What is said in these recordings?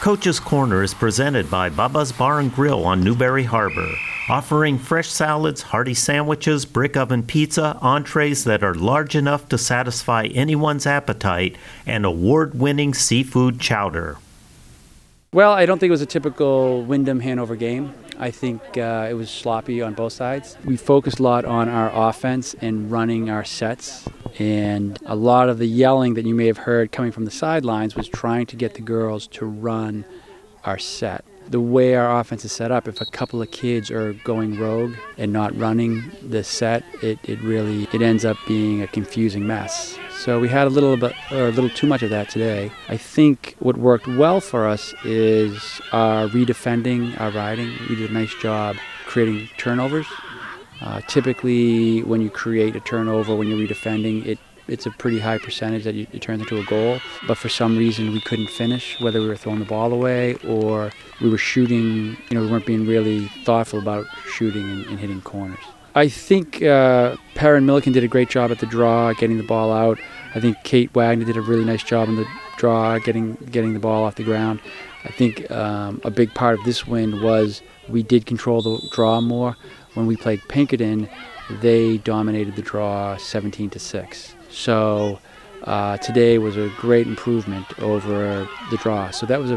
Coach's Corner is presented by Bubba's Bar and Grill on Newberry Harbor, offering fresh salads, hearty sandwiches, brick oven pizza, entrees that are large enough to satisfy anyone's appetite, and award-winning seafood chowder. Well, I don't think it was a typical Wyndham-Hanover game. I think it was sloppy on both sides. We focused a lot on our offense and running our sets, and a lot of the yelling that you may have heard coming from the sidelines was trying to get the girls to run our set. The way our offense is set up, if a couple of kids are going rogue and not running the set, it ends up being a confusing mess. So we had a little too much of that today. I think what worked well for us is our redefending, our riding. We did a nice job creating turnovers. Typically, when you create a turnover, when you're redefending, it's a pretty high percentage that it turns into a goal. But for some reason, we couldn't finish, whether we were throwing the ball away or we were shooting. We weren't being really thoughtful about shooting and hitting corners. I think Perrin Milliken did a great job at the draw, getting the ball out. I think Kate Wagner did a really nice job in the draw, getting the ball off the ground. I think a big part of this win was we did control the draw more. When we played Pinkerton, they dominated the draw 17-6. So today was a great improvement over the draw. So that was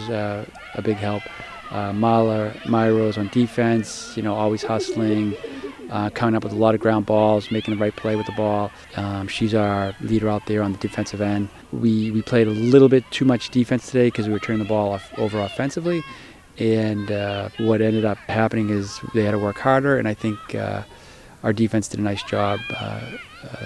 a big help. Myro's on defense, always hustling. Coming up with a lot of ground balls, making the right play with the ball. She's our leader out there on the defensive end. We played a little bit too much defense today because we were turning the ball over offensively. And what ended up happening is they had to work harder, and I think our defense did a nice job,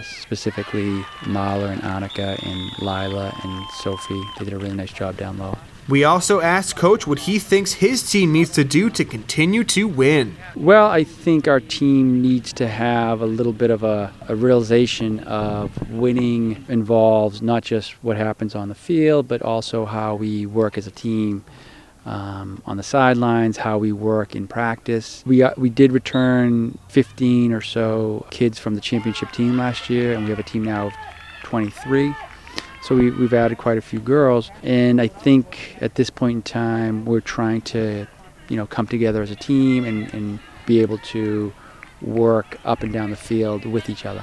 specifically Mahler and Annika and Lila and Sophie. They did a really nice job down low. We also asked Coach what he thinks his team needs to do to continue to win. Well, I think our team needs to have a little bit of a realization of winning involves not just what happens on the field, but also how we work as a team on the sidelines, how we work in practice. We did return 15 or so kids from the championship team last year, and we have a team now of 23. So we've added quite a few girls, and I think at this point in time we're trying to, come together as a team and be able to work up and down the field with each other.